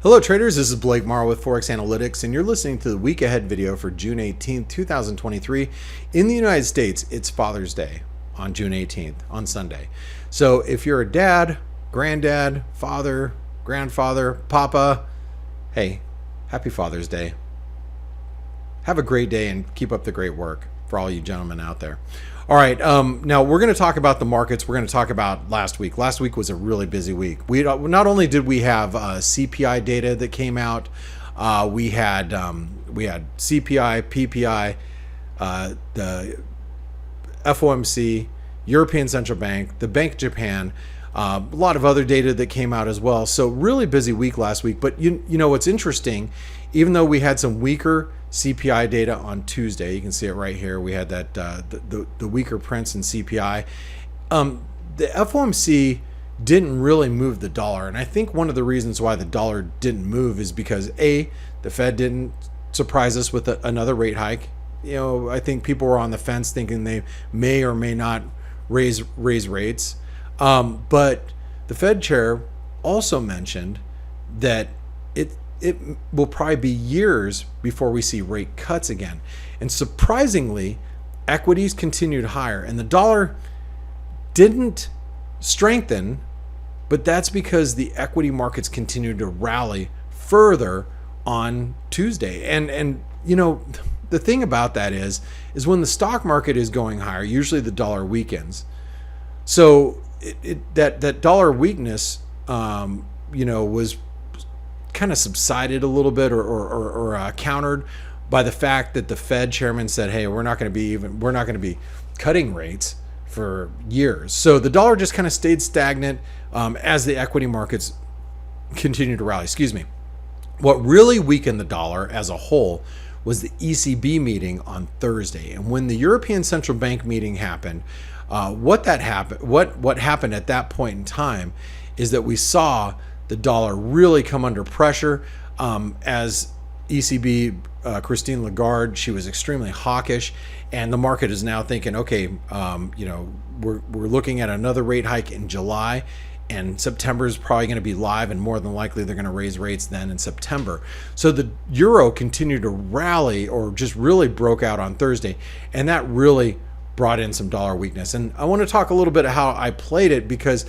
Hello traders, this is Blake Morrow with Forex Analytics, and you're listening to the week ahead video for June 18th, 2023. In the United States, it's Father's Day on June 18th, on Sunday. So if you're a dad, granddad, father, grandfather, papa, hey, happy Father's Day. Have a great day and keep up the great work for all you gentlemen out there. All right, now we're going to talk about the markets. We're going to talk about last week. Last week was a really busy week. We not only did we have CPI data that came out, we had CPI, PPI, the FOMC, European Central Bank, the Bank of Japan, a lot of other data that came out as well. So really busy week last week. But you know what's interesting, even though we had some weaker CPI data on Tuesday, you can see it right here. We had that the weaker prints in CPI. The FOMC didn't really move the dollar, and I think one of the reasons why the dollar didn't move is because the Fed didn't surprise us with another rate hike. You know, I think people were on the fence thinking they may or may not raise rates. But the Fed chair also mentioned that it will probably be years before we see rate cuts again. And surprisingly, equities continued higher, and the dollar didn't strengthen, but that's because the equity markets continued to rally further on Tuesday. And you know, the thing about that is when the stock market is going higher, usually the dollar weakens. So that dollar weakness, you know, was kind of subsided a little bit or countered by the fact that the Fed chairman said, hey, we're not going to be cutting rates for years. So the dollar just kind of stayed stagnant as the equity markets continued to rally. Excuse me. What really weakened the dollar as a whole was the ECB meeting on Thursday. And when the European Central Bank meeting happened, what happened at that point in time is that we saw the dollar really come under pressure as ECB Christine Lagarde, she was extremely hawkish, and the market is now thinking, okay, you know, we're looking at another rate hike in July, and September is probably going to be live, and more than likely they're going to raise rates then in September. So the euro continued to rally, or just really broke out on Thursday, and that really brought in some dollar weakness. And I want to talk a little bit how I played it, because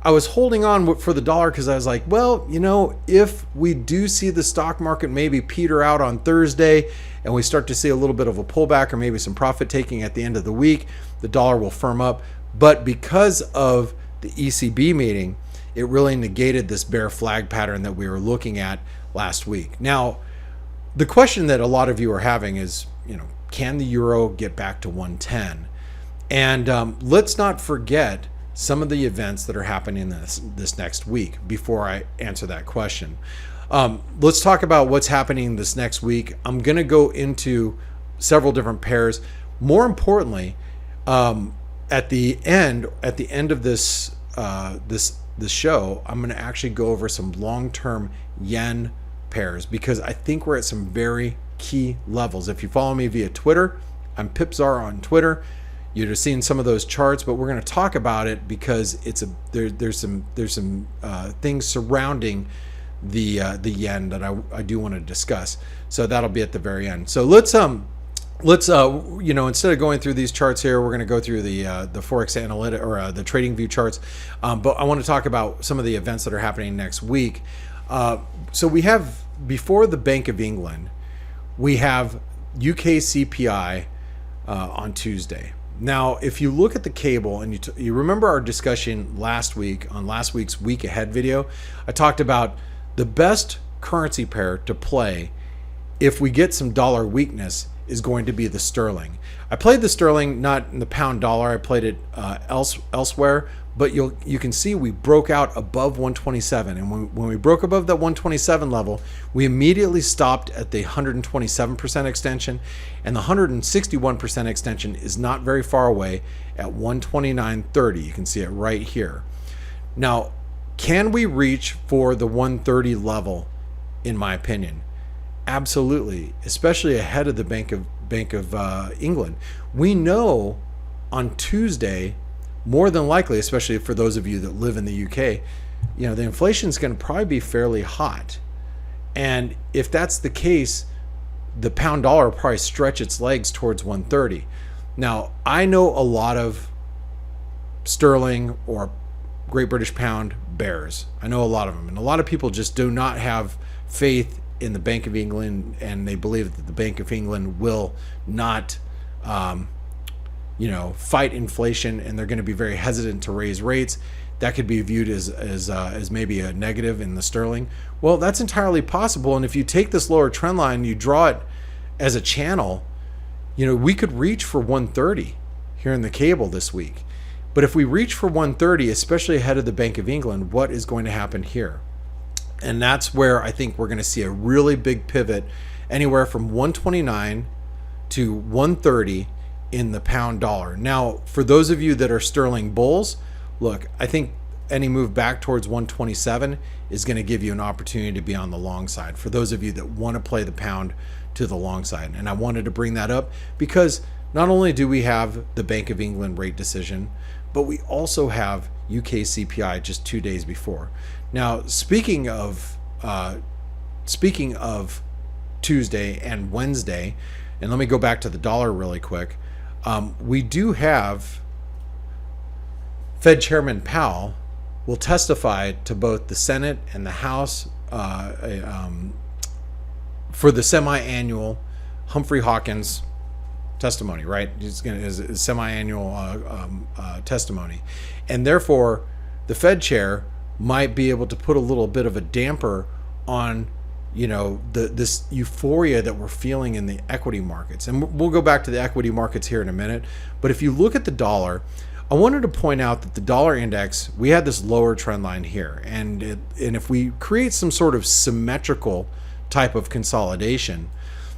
I was holding on for the dollar because I was like, well, you know, if we do see the stock market maybe peter out on Thursday and we start to see a little bit of a pullback or maybe some profit taking at the end of the week, the dollar will firm up. But because of the ECB meeting, it really negated this bear flag pattern that we were looking at last week. Now, the question that a lot of you are having is, you know, can the euro get back to 110? And let's not forget some of the events that are happening this next week before I answer that question. Let's talk about what's happening this next week. I'm going to go into several different pairs. More importantly, at the end of this show, I'm going to actually go over some long-term yen pairs, because I think we're at some very key levels. If you follow me via Twitter, I'm Pipzar on Twitter. You'd have seen some of those charts, but we're going to talk about it because there's some things surrounding the yen that I do want to discuss. So that'll be at the very end. So let's you know, instead of going through these charts here, we're going to go through the Forex analytic or the trading view charts. But I want to talk about some of the events that are happening next week. So we have, before the Bank of England, we have UK CPI on Tuesday. Now, if you look at the cable and you remember our discussion last week on last week's week ahead video, I talked about the best currency pair to play if we get some dollar weakness is going to be the sterling. I played the sterling not in the pound dollar, I played it elsewhere, but you can see we broke out above 127, and when we broke above that 127 level, we immediately stopped at the 127% extension, and the 161% extension is not very far away at 129.30. You can see it right here. Now, can we reach for the 130 level? In my opinion, absolutely, especially ahead of the Bank of England. We know on Tuesday, more than likely, especially for those of you that live in the UK, you know, the inflation is going to probably be fairly hot. And if that's the case, the pound dollar will probably stretch its legs towards 130. Now, I know a lot of sterling or Great British Pound bears. I know a lot of them. And a lot of people just do not have faith in the Bank of England, and they believe that the Bank of England will not, fight inflation, and they're going to be very hesitant to raise rates. That could be viewed as maybe a negative in the sterling. Well, that's entirely possible. And if you take this lower trend line, you draw it as a channel, we could reach for 130 here in the cable this week. But if we reach for 130, especially ahead of the Bank of England, what is going to happen here? And that's where I think we're going to see a really big pivot, anywhere from 129 to 130 in the pound dollar. Now, for those of you that are sterling bulls, look, I think any move back towards 127 is going to give you an opportunity to be on the long side, for those of you that want to play the pound to the long side. And I wanted to bring that up because not only do we have the Bank of England rate decision, but we also have UK CPI just 2 days before. Now, speaking of Tuesday and Wednesday, and let me go back to the dollar really quick. We do have Fed Chairman Powell will testify to both the Senate and the House for the semi-annual Humphrey Hawkins testimony, right? It's going to his semi-annual testimony, and therefore the Fed chair might be able to put a little bit of a damper on this euphoria that we're feeling in the equity markets. And we'll go back to the equity markets here in a minute. But if you look at the dollar, I wanted to point out that the dollar index, we had this lower trend line here, and if we create some sort of symmetrical type of consolidation,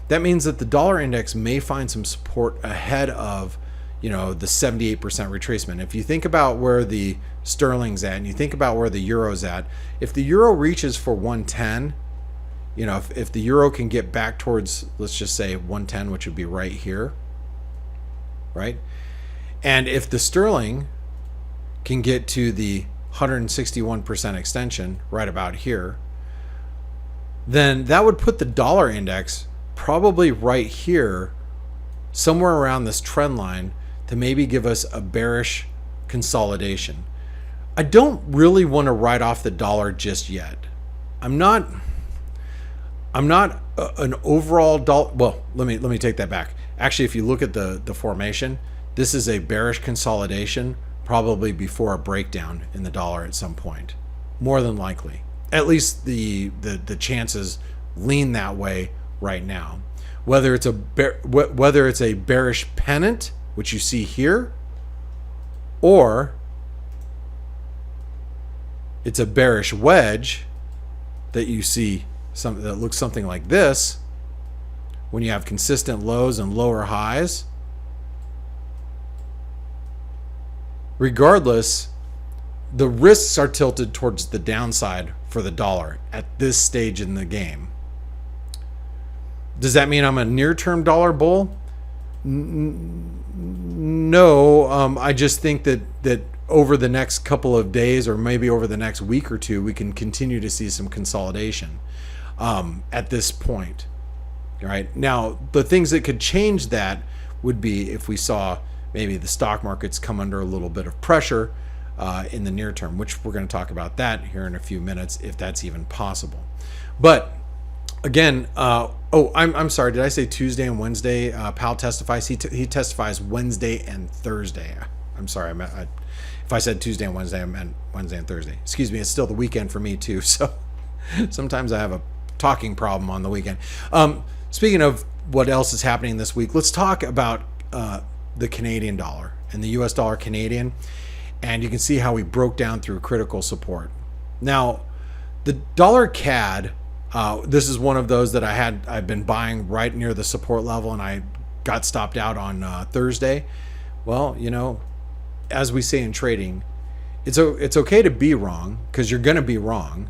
that means that the dollar index may find some support ahead of the 78% retracement. If you think about where the sterling's at and you think about where the euro's at, if the euro reaches for 110, if the euro can get back towards, let's just say 110, which would be right here, right? And if the sterling can get to the 161% extension right about here, then that would put the dollar index probably right here, somewhere around this trend line, to maybe give us a bearish consolidation. I don't really want to write off the dollar just yet. I'm not an overall dollar. Well, let me take that back. Actually, if you look at the formation, this is a bearish consolidation, probably before a breakdown in the dollar at some point, more than likely. At least the chances lean that way right now. Whether it's a bearish pennant, which you see here, or it's a bearish wedge that you see something that looks something like this, when you have consistent lows and lower highs. Regardless, the risks are tilted towards the downside for the dollar at this stage in the game. Does that mean I'm a near-term dollar bull? No, I just think that over the next couple of days, or maybe over the next week or two, we can continue to see some consolidation at this point. Right now, the things that could change that would be if we saw maybe the stock markets come under a little bit of pressure in the near term, which we're going to talk about that here in a few minutes, if that's even possible. But again, I'm sorry, did I say Tuesday and Wednesday? Powell testifies. He testifies Wednesday and Thursday. I'm sorry, if I said Tuesday and Wednesday, I meant Wednesday and Thursday. Excuse me, it's still the weekend for me too, so sometimes I have a talking problem on the weekend. Speaking of what else is happening this week, let's talk about the Canadian dollar and the US dollar Canadian, and you can see how we broke down through critical support. Now, the dollar CAD, this is one of those that I've been buying right near the support level, and I got stopped out on Thursday. Well, as we say in trading, it's okay to be wrong, because you're going to be wrong.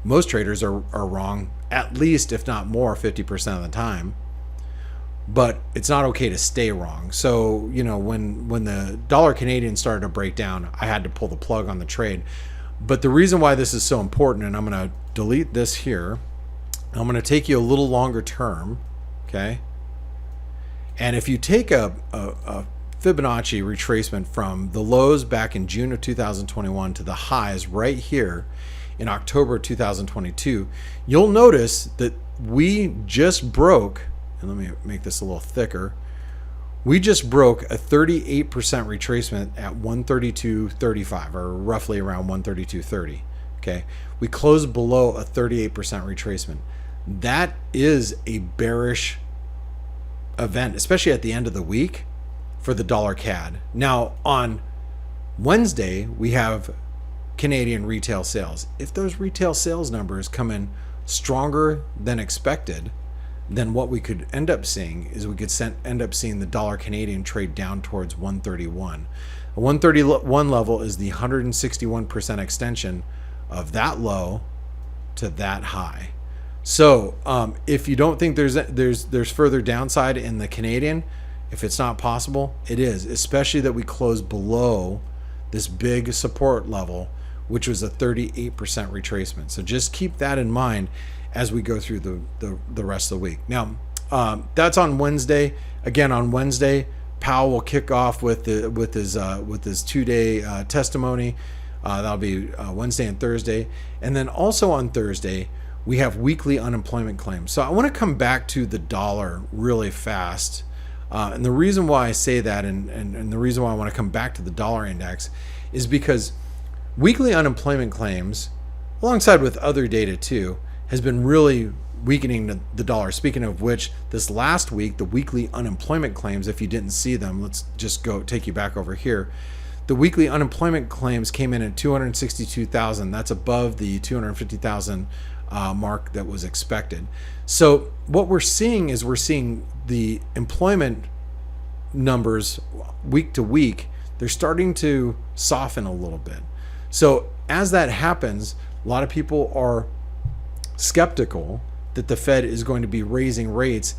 Most traders are wrong, at least, if not more, 50% of the time. But it's not okay to stay wrong. So, when the dollar Canadian started to break down, I had to pull the plug on the trade. But the reason why this is so important, and I'm going to delete this here, I'm going to take you a little longer term, okay? And if you take a Fibonacci retracement from the lows back in June of 2021 to the highs right here in October 2022, you'll notice that we just broke, and let me make this a little thicker, we just broke a 38% retracement at 132.35, or roughly around 132.30. Okay, we closed below a 38% retracement. That is a bearish event, especially at the end of the week for the dollar CAD. Now on Wednesday we have Canadian retail sales. If those retail sales numbers come in stronger than expected, then what we could end up seeing is we could end up seeing the dollar Canadian trade down towards 131. A 131 level is the 161% extension of that low to that high. So if you don't think there's further downside in the Canadian, if it's not possible, it is, especially that we closed below this big support level, which was a 38% retracement. So just keep that in mind as we go through the rest of the week. Now, that's on Wednesday. Again, on Wednesday, Powell will kick off with his 2-day testimony. That'll be Wednesday and Thursday. And then also on Thursday, we have weekly unemployment claims. So I want to come back to the dollar really fast. And the reason why I say that and the reason why I want to come back to the dollar index is because weekly unemployment claims, alongside with other data too, has been really weakening the dollar. Speaking of which, this last week, the weekly unemployment claims, if you didn't see them, let's just go take you back over here. The weekly unemployment claims came in at 262,000. That's above the 250,000 mark that was expected. So what we're seeing is we're seeing the employment numbers week to week, they're starting to soften a little bit. So as that happens, a lot of people are skeptical that the Fed is going to be raising rates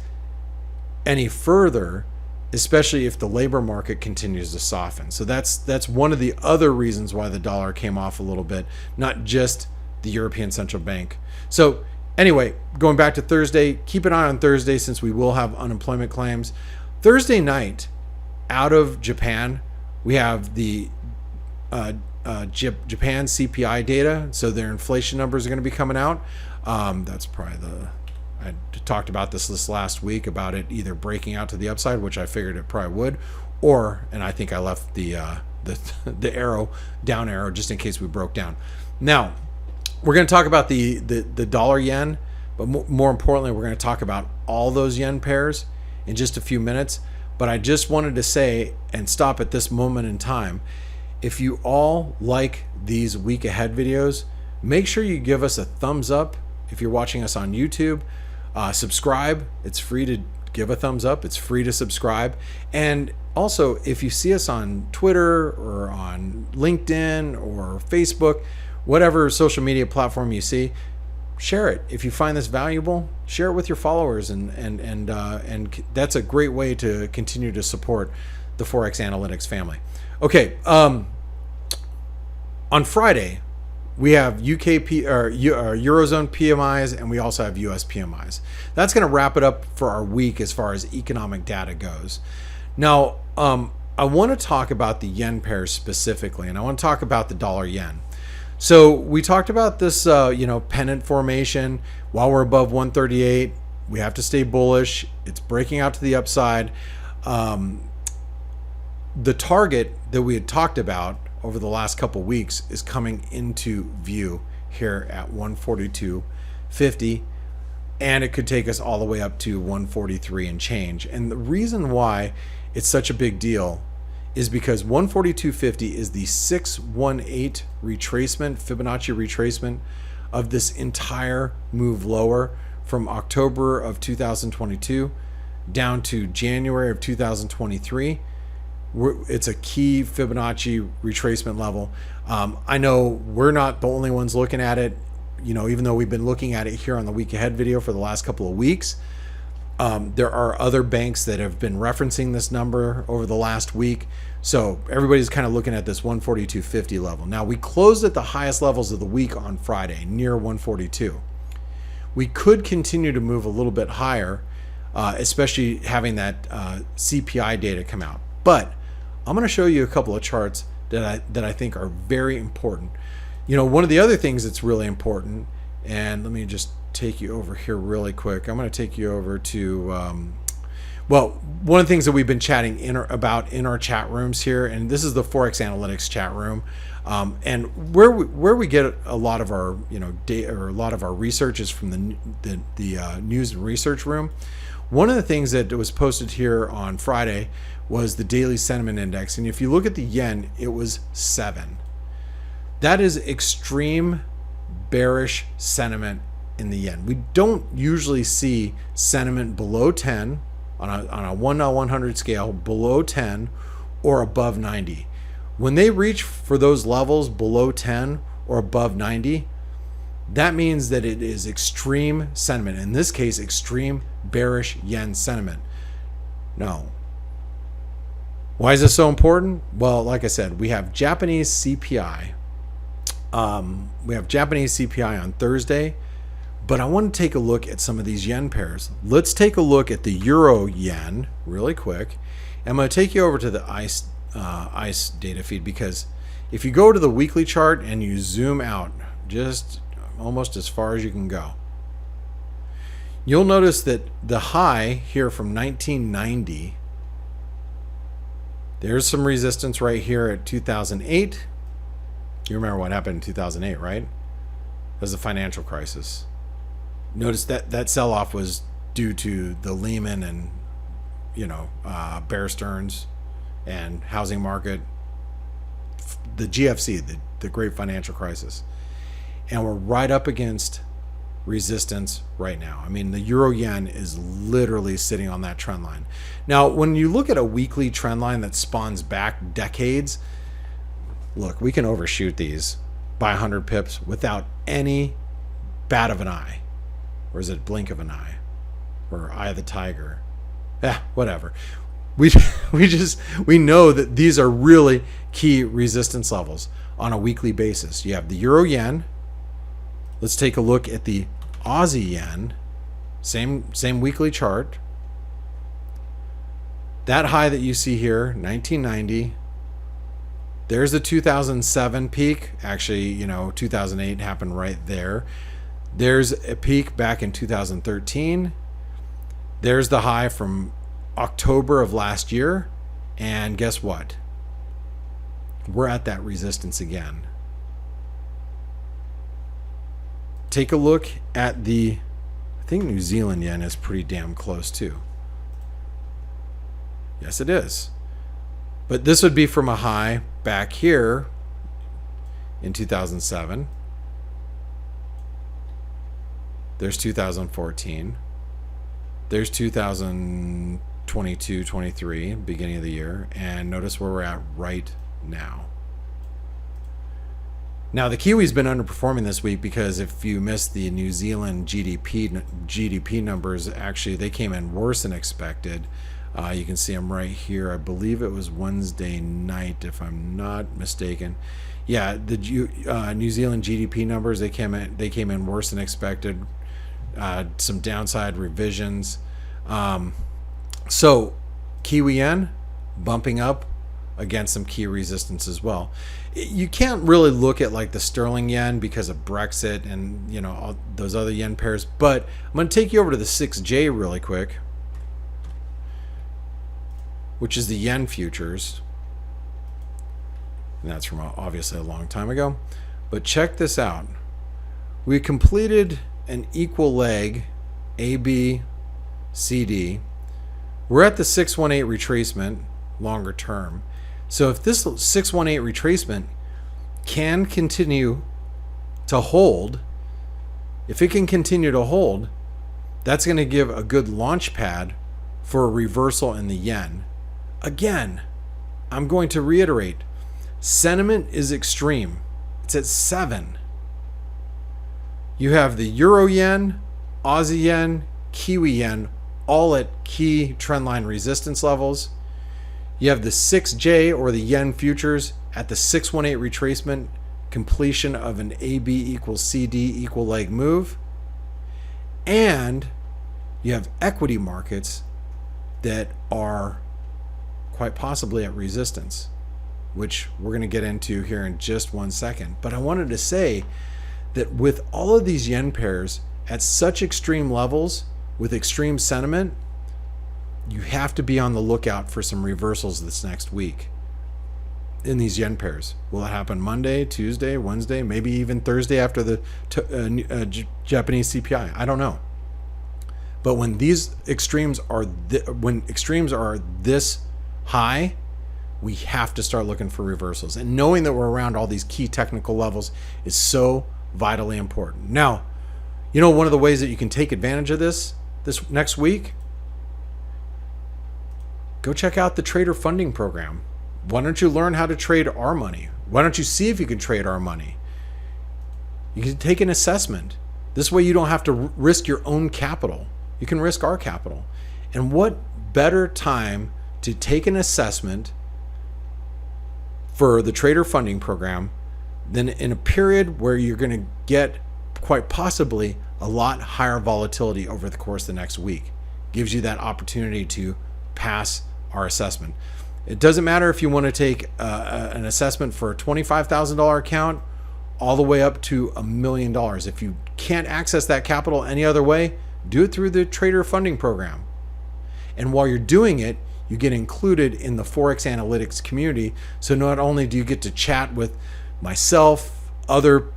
any further, especially if the labor market continues to soften. So that's one of the other reasons why the dollar came off a little bit, not just the European Central Bank. So anyway, going back to Thursday, keep an eye on Thursday since we will have unemployment claims. Thursday night, out of Japan, we have the Japan CPI data. So their inflation numbers are going to be coming out. That's probably I talked about this last week about it either breaking out to the upside, which I figured it probably would, or, and I think I left the arrow, down arrow, just in case we broke down. Now, we're going to talk about the dollar yen, but more importantly, we're going to talk about all those yen pairs in just a few minutes. But I just wanted to say and stop at this moment in time. If you all like these week ahead videos, make sure you give us a thumbs up. If you're watching us on YouTube, subscribe. It's free to give a thumbs up. It's free to subscribe. And also, if you see us on Twitter or on LinkedIn or Facebook, whatever social media platform you see, share it. If you find this valuable, share it with your followers, and that's a great way to continue to support the Forex Analytics family. Okay, on Friday, we have Eurozone PMIs, and we also have US PMIs. That's going to wrap it up for our week as far as economic data goes. Now, I want to talk about the yen pairs specifically, and I want to talk about the dollar yen. So we talked about this, pennant formation. While we're above 138, we have to stay bullish. It's breaking out to the upside. The target that we had talked about over the last couple weeks is coming into view here at 142.50, and it could take us all the way up to 143 and change. And the reason why it's such a big deal is because 142.50 is the 618 retracement, Fibonacci retracement of this entire move lower from October of 2022 down to January of 2023. It's a key Fibonacci retracement level. I know we're not the only ones looking at it, even though we've been looking at it here on the week ahead video for the last couple of weeks. There are other banks that have been referencing this number over the last week. So everybody's kind of looking at this 142.50 level. Now, we closed at the highest levels of the week on Friday, near 142. we could continue to move a little bit higher, especially having that CPI data come out. But I'm going to show you a couple of charts that I think are very important. You know, one of the other things that's really important, and let me just take you over here really quick. I'm going to take you over to well, one of the things that we've been chatting about in our chat rooms here, and this is the Forex Analytics chat room, and where we get a lot of our data, or a lot of our research is from the news and research room. One of the things that was posted here on Friday was the daily sentiment index, and if you look at the yen, it was 7. That is extreme bearish sentiment in the yen. We don't usually see sentiment below 10 on a 1/100 scale, below 10 or above 90. When they reach for those levels below 10 or above 90, that means that it is extreme sentiment. In this case, extreme bearish yen sentiment. No. Why is this so important? Well, like I said, we have Japanese CPI. We have Japanese CPI on Thursday. But I want to take a look at some of these yen pairs. Let's take a look at the euro yen really quick. I'm going to take you over to the ICE data feed, because if you go to the weekly chart and you zoom out just almost as far as you can go, you'll notice that the high here from 1990, there's some resistance right here at 2008. You remember what happened in 2008, right? It was the financial crisis. Notice that sell-off was due to the Lehman and Bear Stearns and housing market, the GFC, the Great Financial Crisis, and we're right up against resistance right now. I mean, the euro yen is literally sitting on that trend line. Now, when you look at a weekly trend line that spawns back decades, look, we can overshoot these by 100 pips without any bat of an eye. Or is it blink of an eye? Or eye of the tiger? Whatever. We know that these are really key resistance levels on a weekly basis. You have the euro yen. Let's take a look at the Aussie yen. Same weekly chart. That high that you see here, 1990. There's the 2007 peak. Actually, 2008 happened right there. There's a peak back in 2013. There's the high from October of last year. And guess what? We're at that resistance again. Take a look at I think New Zealand yen is pretty damn close too. Yes, it is. But this would be from a high back here in 2007. There's 2014. There's 2022, 23, beginning of the year. And notice where we're at right now. Now, the Kiwi's been underperforming this week because if you missed the New Zealand GDP numbers, actually, they came in worse than expected. You can see them right here. I believe it was Wednesday night, if I'm not mistaken. Yeah, the New Zealand GDP numbers, they came in worse than expected. Some downside revisions. So Kiwi yen bumping up against some key resistance as well. You can't really look at like the sterling yen because of Brexit and all those other yen pairs, but I'm going to take you over to the 6J really quick, which is the yen futures. And that's from obviously a long time ago. But check this out. We completed an equal leg AB CD. We're at the 618 retracement longer term. So if this 618 retracement can continue to hold, if it can continue to hold, that's going to give a good launch pad for a reversal in the yen. Again, I'm going to reiterate, sentiment is extreme. It's at 7. You have the euro yen, Aussie yen, Kiwi yen, all at key trendline resistance levels. You have the 6J or the yen futures at the 618 retracement, completion of an AB equals CD equal leg move. And you have equity markets that are quite possibly at resistance, which we're going to get into here in just 1 second. But I wanted to say that with all of these yen pairs at such extreme levels with extreme sentiment, you have to be on the lookout for some reversals this next week in these yen pairs. Will it happen Monday, Tuesday, Wednesday, maybe even Thursday after the Japanese CPI? I don't know. But when these extremes are this high, we have to start looking for reversals. And knowing that we're around all these key technical levels is so vitally important. Now, you know, one of the ways that you can take advantage of this next week, go check out the Trader Funding Program. Why don't you learn how to trade our money? Why don't you see if you can trade our money? You can take an assessment. This way you don't have to risk your own capital. You can risk our capital. And what better time to take an assessment for the Trader Funding Program than in a period where you're going to get quite possibly a lot higher volatility over the course of the next week. Gives you that opportunity to pass our assessment. It doesn't matter if you want to take an assessment for a $25,000 account all the way up to $1 million. If you can't access that capital any other way, do it through the Trader Funding Program. And while you're doing it, you get included in the Forex analytics community. So not only do you get to chat with myself, other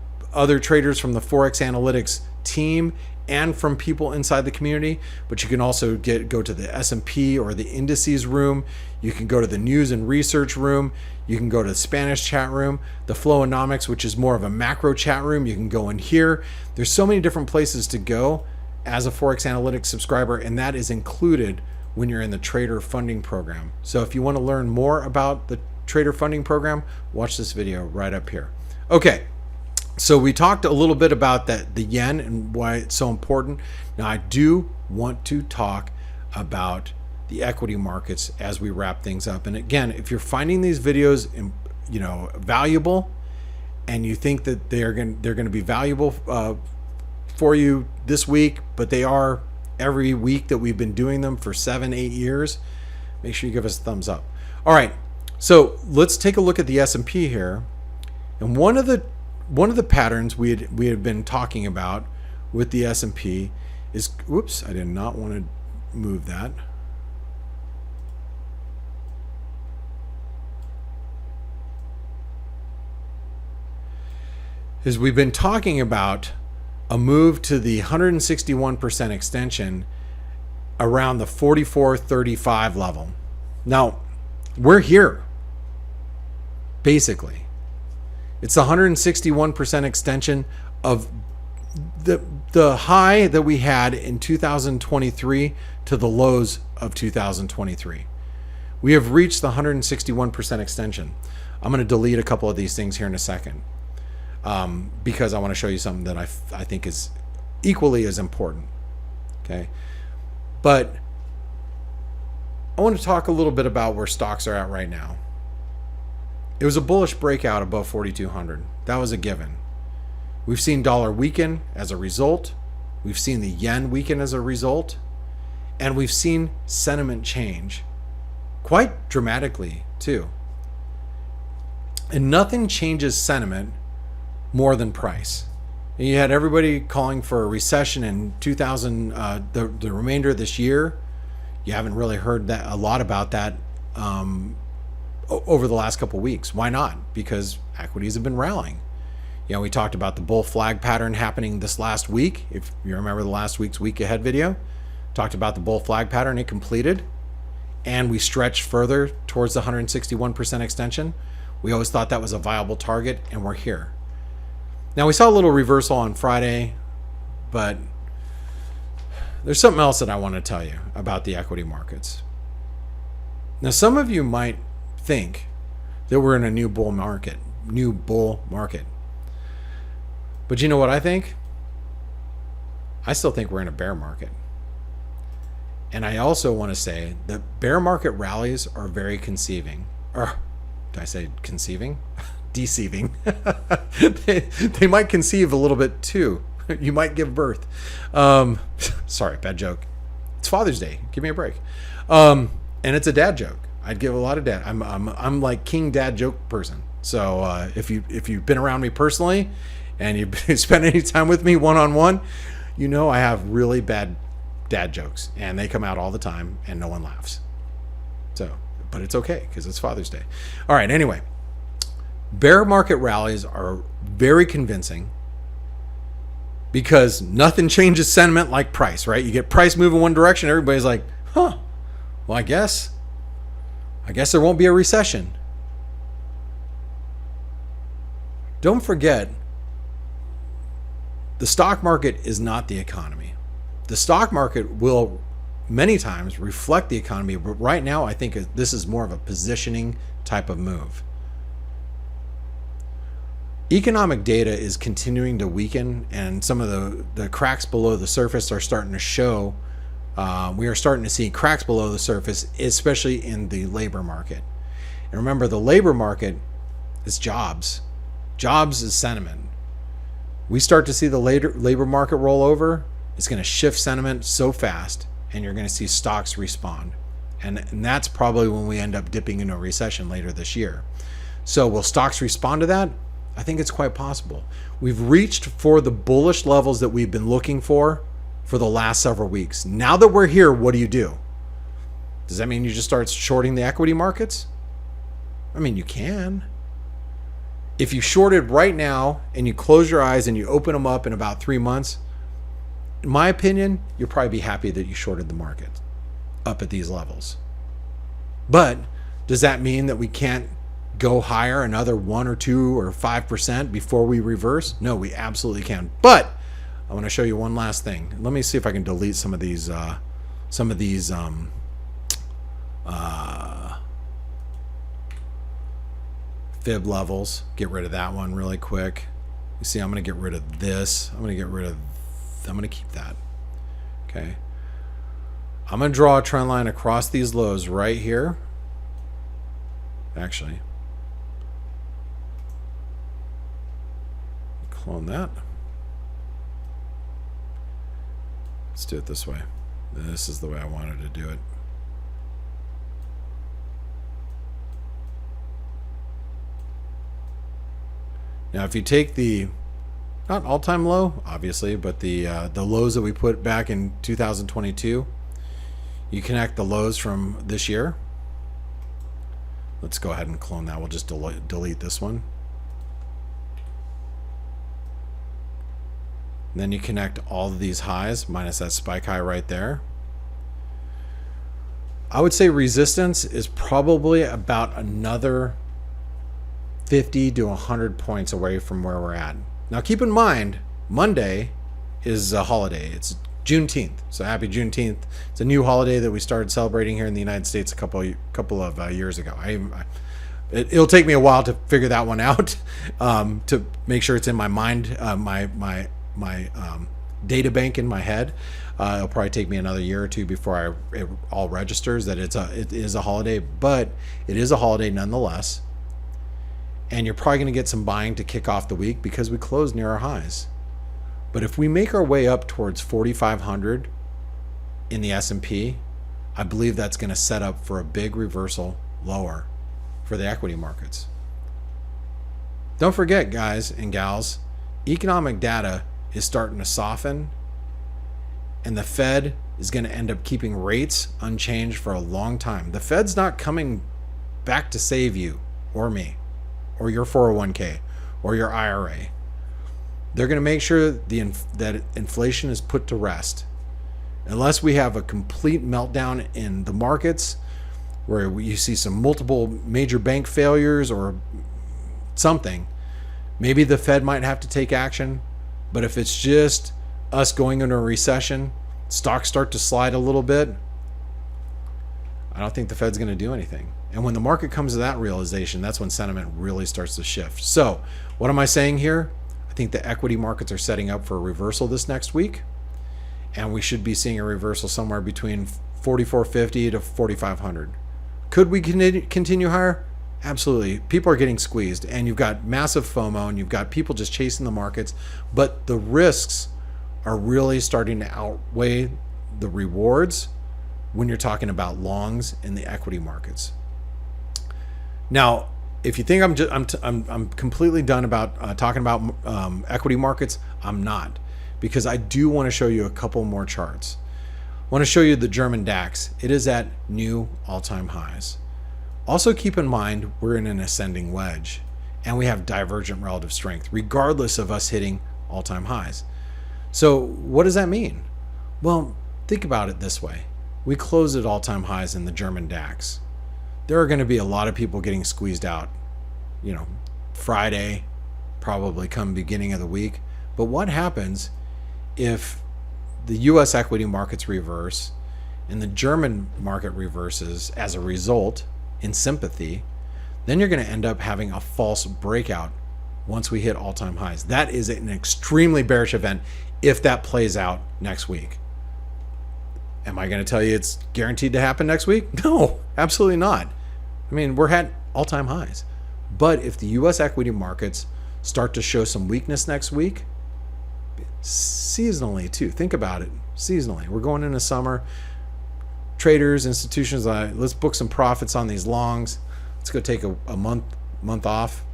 traders from the Forex analytics team, and from people inside the community, but you can also go to the S&P or the indices room. You can go to the news and research room. You can go to the Spanish chat room, the Flowonomics, which is more of a macro chat room. You can go in here. There's so many different places to go as a Forex analytics subscriber, and that is included when you're in the Trader Funding Program. So if you want to learn more about the Trader Funding Program, watch this video right up here. Okay. So we talked a little bit about the yen and why it's so important. Now I do want to talk about the equity markets as we wrap things up. And again, if you're finding these videos, valuable, and you think that they're going to be valuable for you this week, but they are every week that we've been doing them for 7-8 years, make sure you give us a thumbs up. All right, so let's take a look at the S&P here, and one of the patterns we had been talking about with the S&P is, whoops, I did not want to move that. Is we've been talking about a move to the 161% extension around the 44.35 level. Now, we're here, basically. It's the 161% extension of the high that we had in 2023 to the lows of 2023. We have reached the 161% extension. I'm going to delete a couple of these things here in a second because I want to show you something that I think is equally as important. Okay, but I want to talk a little bit about where stocks are at right now. It was a bullish breakout above 4,200. That was a given. We've seen dollar weaken as a result. We've seen the yen weaken as a result. And we've seen sentiment change quite dramatically too. And nothing changes sentiment more than price. And you had everybody calling for a recession in the remainder of this year. You haven't really heard a lot about that over the last couple of weeks. Why not? Because equities have been rallying. We talked about the bull flag pattern happening this last week. If you remember the last week's week ahead video, talked about the bull flag pattern. It completed, and we stretched further towards the 161% extension. We always thought that was a viable target, and we're here. Now, we saw a little reversal on Friday, but there's something else that I want to tell you about the equity markets. Now, some of you might think that we're in a new bull market. But you know what I think? I still think we're in a bear market. And I also want to say that bear market rallies are very conceiving. Or, did I say conceiving? Deceiving. They might conceive a little bit too You might give birth. Sorry, bad joke. It's Father's Day. Give me a break. And it's a dad joke. I'd give a lot of dad. I'm like king dad joke person. So if you've been around me personally and you've spent any time with me one-on-one, you know I have really bad dad jokes, and they come out all the time, and no one laughs. So, but it's okay because it's Father's Day. All right. Anyway, bear market rallies are very convincing because nothing changes sentiment like price, right? You get price move in one direction, everybody's like, huh, well, I guess there won't be a recession. Don't forget, the stock market is not the economy. The stock market will many times reflect the economy, but right now I think this is more of a positioning type of move. Economic data is continuing to weaken, and some of the cracks below the surface are starting to show. We are starting to see cracks below the surface, especially in the labor market. And remember, the labor market is jobs. Jobs is sentiment. We start to see the labor market roll over, it's going to shift sentiment so fast, and you're going to see stocks respond. And that's probably when we end up dipping into a recession later this year. So will stocks respond to that? I think it's quite possible. We've reached for the bullish levels that we've been looking for the last several weeks. Now that we're here, what do? Does that mean you just start shorting the equity markets? I mean, you can. If you shorted right now and you close your eyes and you open them up in about 3 months, in my opinion, you'll probably be happy that you shorted the market up at these levels. But does that mean that we can't go higher another 1 or 2 or 5% before we reverse? No, we absolutely can. But I want to show you one last thing. Let me see if I can delete some of these fib levels. Get rid of that one really quick. You see, I'm going to get rid of this. I'm going to keep that. Okay. I'm going to draw a trend line across these lows right here. Actually, clone that. Let's do it this way. This is the way I wanted to do it. Now, if you take the, not all-time low, obviously, but the lows that we put back in 2022, you connect the lows from this year. Let's go ahead and clone that. We'll just delete this one. And then you connect all of these highs minus that spike high right there. I would say resistance is probably about another 50 to 100 points away from where we're at. Now keep in mind, Monday is a holiday. It's Juneteenth. So happy Juneteenth. It's a new holiday that we started celebrating here in the United States a couple of years ago. It'll take me a while to figure that one out, to make sure it's in my mind, my data bank in my head. It'll probably take me another year or two before it all registers that it is a holiday, but it is a holiday nonetheless. And you're probably going to get some buying to kick off the week because we closed near our highs. But if we make our way up towards 4,500 in the S&P, I believe that's going to set up for a big reversal lower for the equity markets. Don't forget, guys and gals, economic data is starting to soften, and the Fed is going to end up keeping rates unchanged for a long time. The Fed's not coming back to save you or me or your 401k or your IRA. They're going to make sure that inflation is put to rest. Unless we have a complete meltdown in the markets where you see some multiple major bank failures or something, maybe the Fed might have to take action. But if it's just us going into a recession, stocks start to slide a little bit, I don't think the Fed's going to do anything. And when the market comes to that realization, that's when sentiment really starts to shift. So what am I saying here? I think the equity markets are setting up for a reversal this next week. And we should be seeing a reversal somewhere between 4,450 to 4,500. Could we continue higher? Absolutely. People are getting squeezed, and you've got massive FOMO, and you've got people just chasing the markets. But the risks are really starting to outweigh the rewards when you're talking about longs in the equity markets. Now, if you think I'm completely done about talking about equity markets, I'm not, because I do want to show you a couple more charts. I want to show you the German DAX. It is at new all-time highs. Also keep in mind we're in an ascending wedge and we have divergent relative strength regardless of us hitting all-time highs. So what does that mean? Well, think about it this way. We closed at all-time highs in the German DAX. There are going to be a lot of people getting squeezed out, Friday, probably come beginning of the week. But what happens if the US equity markets reverse and the German market reverses as a result in sympathy? Then you're going to end up having a false breakout once we hit all-time highs. That is an extremely bearish event if that plays out next week. Am I going to tell you it's guaranteed to happen next week? No, absolutely not. I mean, we're at all-time highs. But if the US equity markets start to show some weakness next week, seasonally too, think about it, seasonally. We're going into summer. Traders, institutions, let's book some profits on these longs. Let's go take a month off.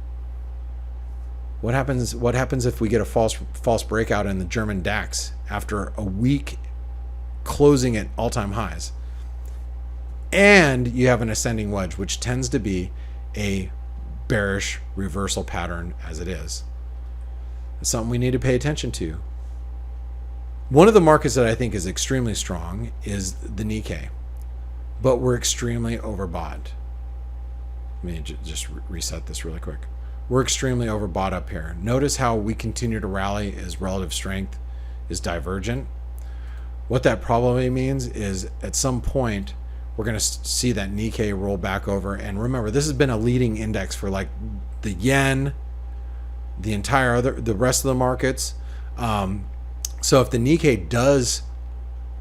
What happens if we get a false breakout in the German DAX after a week closing at all-time highs? And you have an ascending wedge, which tends to be a bearish reversal pattern as it is. It's something we need to pay attention to. One of the markets that I think is extremely strong is the Nikkei, but we're extremely overbought. Let me just reset this really quick. We're extremely overbought up here. Notice how we continue to rally as relative strength is divergent. What that probably means is at some point we're going to see that Nikkei roll back over. And remember, this has been a leading index for like the yen, the rest of the markets. So if the Nikkei does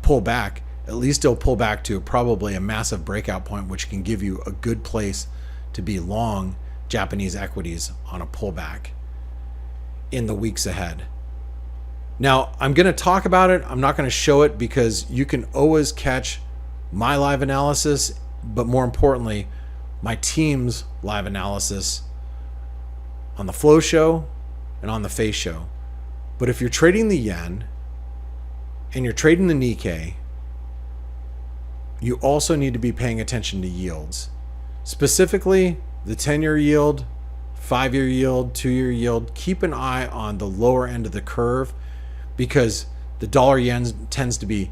pull back, at least it'll pull back to probably a massive breakout point, which can give you a good place to be long Japanese equities on a pullback in the weeks ahead. Now, I'm going to talk about it. I'm not going to show it because you can always catch my live analysis, but more importantly, my team's live analysis on the Flow Show and on the Face Show. But if you're trading the yen and you're trading the Nikkei, you also need to be paying attention to yields. Specifically, the 10-year yield, 5-year yield, 2-year yield. Keep an eye on the lower end of the curve because the dollar yen tends to be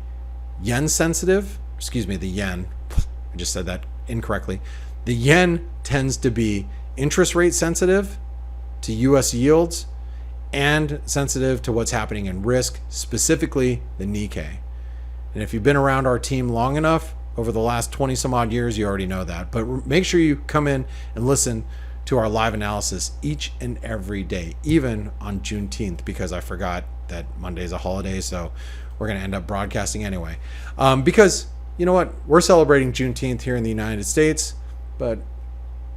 yen sensitive. Excuse me, the yen. I just said that incorrectly. The yen tends to be interest rate sensitive to US yields and sensitive to what's happening in risk, specifically the Nikkei. And if you've been around our team long enough, over the last 20 some odd years, you already know that. But make sure you come in and listen to our live analysis each and every day, even on Juneteenth, because I forgot that Monday's a holiday, so we're going to end up broadcasting anyway. Because, you know what? We're celebrating Juneteenth here in the United States, but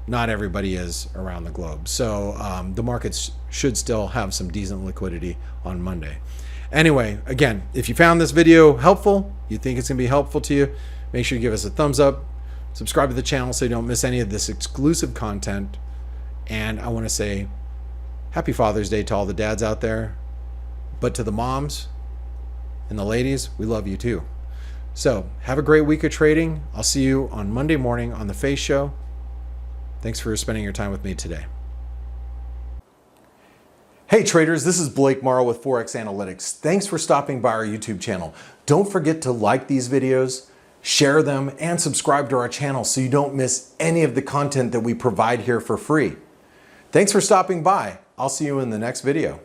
not everybody is around the globe. So the markets should still have some decent liquidity on Monday. Anyway, again, if you found this video helpful, you think it's going to be helpful to you, make sure you give us a thumbs up, subscribe to the channel so you don't miss any of this exclusive content. And I want to say happy Father's Day to all the dads out there. But to the moms and the ladies, we love you too. So have a great week of trading. I'll see you on Monday morning on the Face Show. Thanks for spending your time with me today. Hey traders, this is Blake Morrow with Forex Analytics. Thanks for stopping by our YouTube channel. Don't forget to like these videos, share them, and subscribe to our channel so you don't miss any of the content that we provide here for free. Thanks for stopping by. I'll see you in the next video.